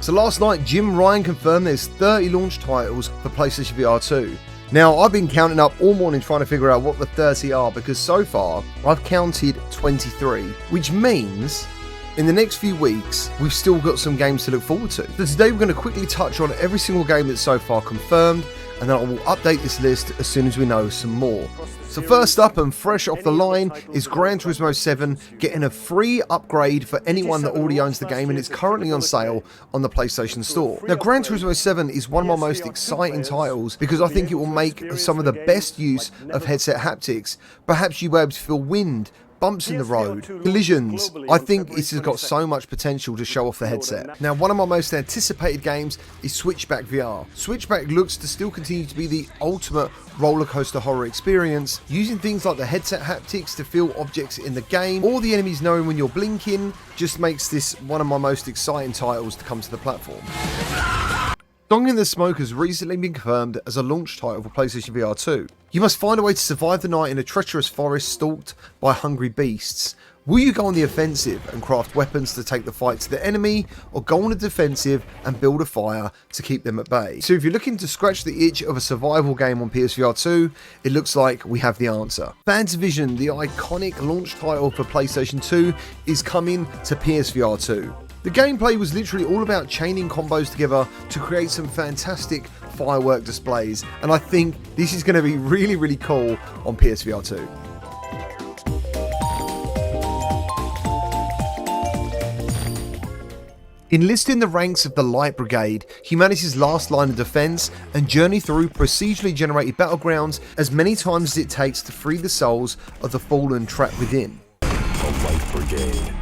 So last night, Jim Ryan confirmed there's 30 launch titles for PlayStation VR 2. Now, I've been counting up all morning trying to figure out what the 30 are, because so far, I've counted 23, which means in the next few weeks, we've still got some games to look forward to. So today we're going to quickly touch on every single game that's so far confirmed, and then I will update this list as soon as we know some more. So first up and fresh off the line is Gran Turismo 7 getting a free upgrade for anyone that already owns the game, and it's currently on sale on the PlayStation Store. Now, Gran Turismo 7 is one of my most exciting titles because I think it will make some of the best use of headset haptics. Perhaps you'll be able to feel wind, bumps in the road, collisions. I think this has got so much potential to show off the headset. Now, one of my most anticipated games is Switchback VR. Switchback looks to still continue to be the ultimate roller coaster horror experience, using things like the headset haptics to feel objects in the game, or the enemies knowing when you're blinking, just makes this one of my most exciting titles to come to the platform. Dung in the Smoke has recently been confirmed as a launch title for PlayStation VR 2. You must find a way to survive the night in a treacherous forest stalked by hungry beasts. Will you go on the offensive and craft weapons to take the fight to the enemy, or go on the defensive and build a fire to keep them at bay? So if you're looking to scratch the itch of a survival game on PSVR 2, it looks like we have the answer. Fantavision, the iconic launch title for PlayStation 2, is coming to PSVR 2. The gameplay was literally all about chaining combos together to create some fantastic firework displays, and I think this is going to be really, really cool on PSVR 2. Enlist in the ranks of the Light Brigade, humanity's last line of defense, and journey through procedurally generated battlegrounds as many times as it takes to free the souls of the fallen trapped within.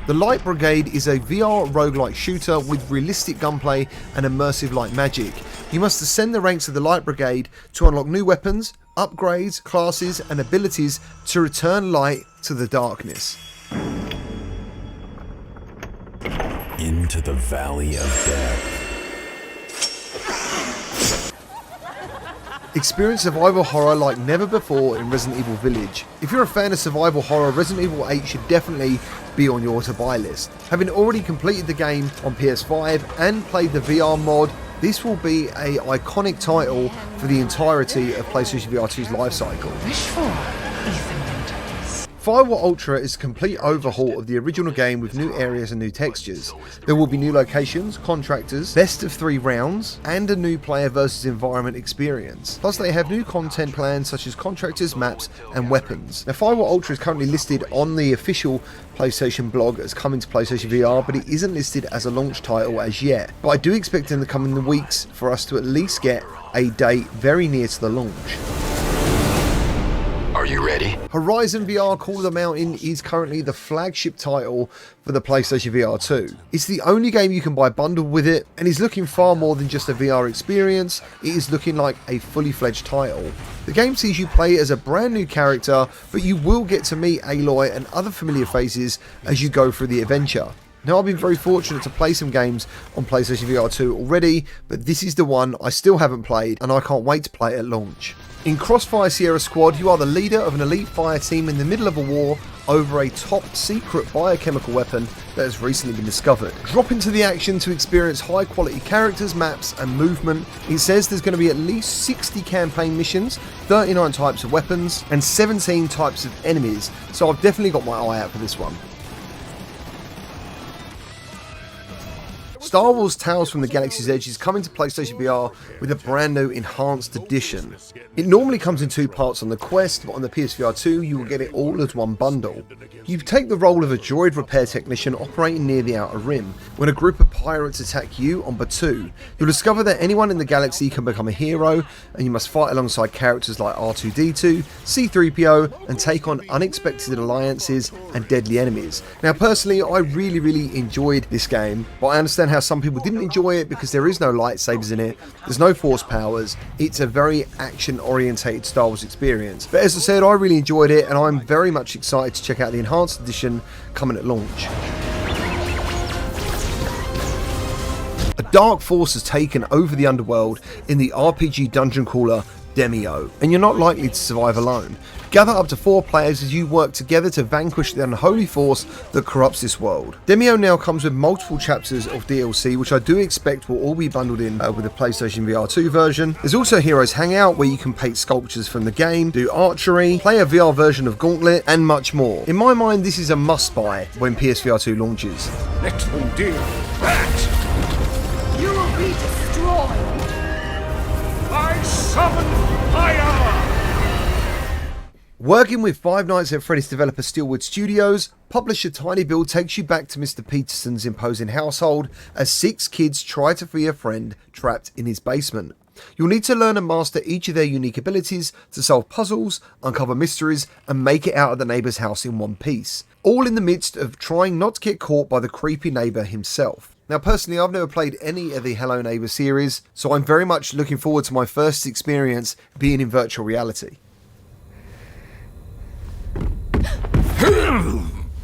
The Light Brigade is a VR roguelike shooter with realistic gunplay and immersive light magic. You must ascend the ranks of the Light Brigade to unlock new weapons, upgrades, classes, and abilities to return light to the darkness. Into the Valley of Death. Experience survival horror like never before in Resident Evil Village. If you're a fan of survival horror, Resident Evil 8 should definitely be on your to-buy list. Having already completed the game on PS5 and played the VR mod, this will be an iconic title for the entirety of PlayStation VR 2's lifecycle. Firewall Ultra is a complete overhaul of the original game with new areas and new textures. There will be new locations, contractors, best of 3 rounds, and a new player versus environment experience. Plus they have new content plans such as contractors, maps, and weapons. Now, Firewall Ultra is currently listed on the official PlayStation blog as coming to PlayStation VR, but it isn't listed as a launch title as yet. But I do expect in the coming weeks for us to at least get a date very near to the launch. Are you ready? Horizon VR Call of the Mountain is currently the flagship title for the PlayStation VR 2. It's the only game you can buy bundled with it, and is looking far more than just a VR experience. It is looking like a fully fledged title. The game sees you play as a brand new character, but you will get to meet Aloy and other familiar faces as you go through the adventure. Now, I've been very fortunate to play some games on PlayStation VR 2 already, but this is the one I still haven't played, and I can't wait to play it at launch. In Crossfire Sierra Squad, you are the leader of an elite fire team in the middle of a war over a top secret biochemical weapon that has recently been discovered. Drop into the action to experience high quality characters, maps, and movement. It says there's going to be at least 60 campaign missions, 39 types of weapons, and 17 types of enemies, so I've definitely got my eye out for this one. Star Wars Tales from the Galaxy's Edge is coming to PlayStation VR with a brand new enhanced edition. It normally comes in 2 parts on the Quest, but on the PSVR 2 you will get it all as one bundle. You take the role of a droid repair technician operating near the Outer Rim when a group of pirates attack you on Batuu. You'll discover that anyone in the galaxy can become a hero, and you must fight alongside characters like R2-D2, C-3PO, and take on unexpected alliances and deadly enemies. Now, personally, I really enjoyed this game, but I understand how some people didn't enjoy it because there is no lightsabers in it, there's no force powers, it's a very action orientated Star Wars experience. But as I said, I really enjoyed it, and I'm very much excited to check out the enhanced edition coming at launch. A dark force has taken over the underworld in the RPG dungeon crawler Demio, and you're not likely to survive alone. Gather up to 4 players as you work together to vanquish the unholy force that corrupts this world. Demio now comes with multiple chapters of DLC, which I do expect will all be bundled in with the PlayStation VR 2 version. There's also Heroes Hangout, where you can paint sculptures from the game, do archery, play a VR version of Gauntlet, and much more. In my mind, this is a must-buy when PSVR 2 launches. Let them deal with that! You will be destroyed! I summon fire! Working with Five Nights at Freddy's developer Steelwood Studios, publisher Tiny Build takes you back to Mr. Peterson's imposing household as 6 kids try to free a friend trapped in his basement. You'll need to learn and master each of their unique abilities to solve puzzles, uncover mysteries, and make it out of the neighbour's house in one piece. All in the midst of trying not to get caught by the creepy neighbour himself. Now personally, I've never played any of the Hello Neighbour series, so I'm very much looking forward to my first experience being in virtual reality.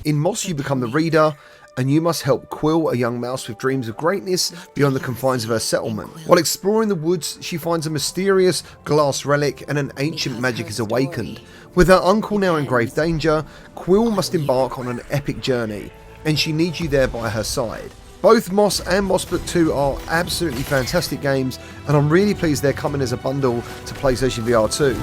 In Moss, you become the reader, and you must help Quill, a young mouse with dreams of greatness beyond the confines of her settlement. While exploring the woods, she finds a mysterious glass relic and an ancient magic is awakened. With her uncle now in grave danger, Quill must embark on an epic journey, and she needs you there by her side. Both Moss and Moss Book 2 are absolutely fantastic games, and I'm really pleased they're coming as a bundle to PlayStation VR 2.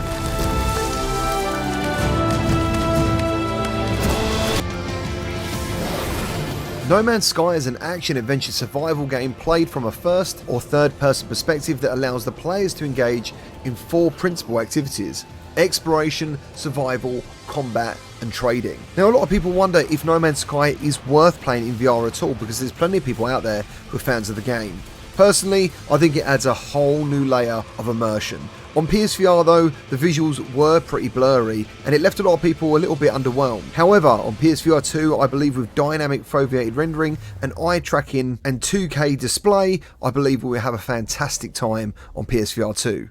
No Man's Sky is an action-adventure survival game played from a first or third person perspective that allows the players to engage in 4 principal activities: exploration, survival, combat and trading. Now a lot of people wonder if No Man's Sky is worth playing in VR at all, because there's plenty of people out there who are fans of the game. Personally, I think it adds a whole new layer of immersion. On PSVR though, the visuals were pretty blurry and it left a lot of people a little bit underwhelmed. However, on PSVR 2, I believe with dynamic foveated rendering and eye tracking and 2K display, I believe we will have a fantastic time on PSVR 2.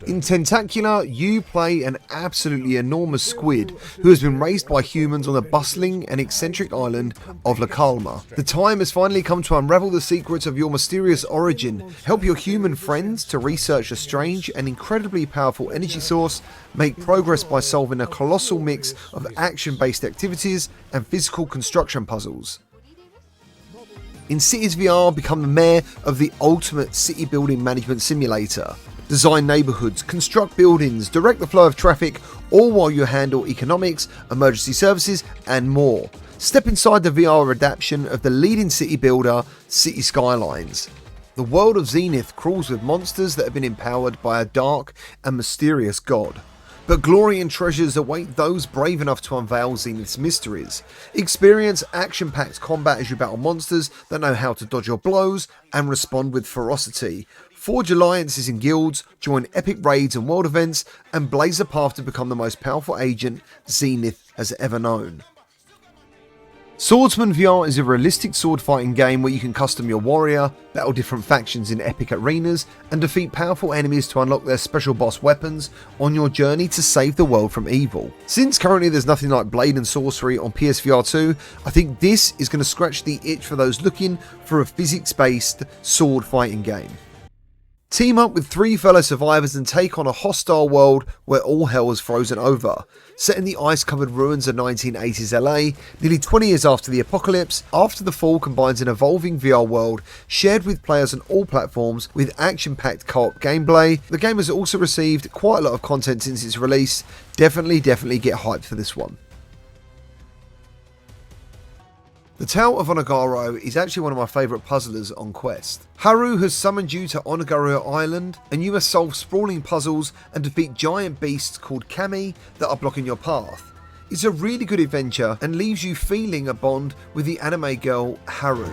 In Tentacular, you play an absolutely enormous squid who has been raised by humans on the bustling and eccentric island of La Calma. The time has finally come to unravel the secrets of your mysterious origin, help your human friends to research a strange and incredibly powerful energy source, make progress by solving a colossal mix of action-based activities and physical construction puzzles. In Cities VR, become the mayor of the ultimate city building management simulator. Design neighbourhoods, construct buildings, direct the flow of traffic, all while you handle economics, emergency services and more. Step inside the VR adaptation of the leading city builder, City Skylines. The world of Zenith crawls with monsters that have been empowered by a dark and mysterious god. But glory and treasures await those brave enough to unveil Zenith's mysteries. Experience action-packed combat as you battle monsters that know how to dodge your blows and respond with ferocity. Forge alliances in guilds, join epic raids and world events, and blaze a path to become the most powerful agent Zenith has ever known. Swordsman VR is a realistic sword fighting game where you can custom your warrior, battle different factions in epic arenas, and defeat powerful enemies to unlock their special boss weapons on your journey to save the world from evil. Since currently there's nothing like Blade and Sorcery on PSVR 2, I think this is going to scratch the itch for those looking for a physics-based sword fighting game. Team up with 3 fellow survivors and take on a hostile world where all hell is frozen over. Set in the ice-covered ruins of 1980s LA, nearly 20 years after the apocalypse, After the Fall combines an evolving VR world shared with players on all platforms with action-packed co-op gameplay. The game has also received quite a lot of content since its release. Definitely get hyped for this one. The Tower of Onagario is actually one of my favourite puzzlers on Quest. Haru has summoned you to Onagario Island, and you must solve sprawling puzzles and defeat giant beasts called kami that are blocking your path. It's a really good adventure and leaves you feeling a bond with the anime girl Haru.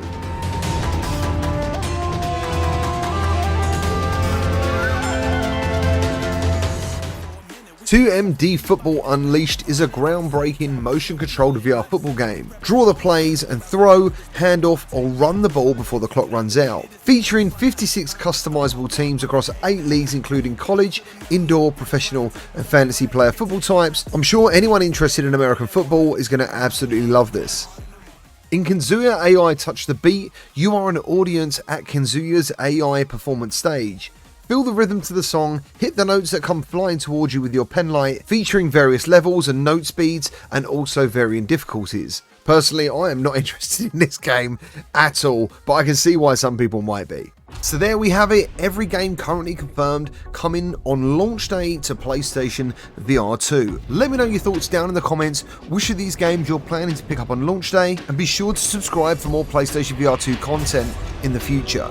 2MD Football Unleashed is a groundbreaking motion-controlled VR football game. Draw the plays and throw, hand off or run the ball before the clock runs out. Featuring 56 customizable teams across 8 leagues including college, indoor, professional and fantasy player football types, I'm sure anyone interested in American football is going to absolutely love this. In Kenzuya AI Touch the Beat, you are an audience at Kenzuya's AI performance stage. Feel the rhythm to the song, hit the notes that come flying towards you with your pen light, featuring various levels and note speeds and also varying difficulties. Personally, I am not interested in this game at all, but I can see why some people might be. So there we have it, every game currently confirmed coming on launch day to PlayStation VR 2. Let me know your thoughts down in the comments, which of these games you're planning to pick up on launch day, and be sure to subscribe for more PlayStation VR 2 content in the future.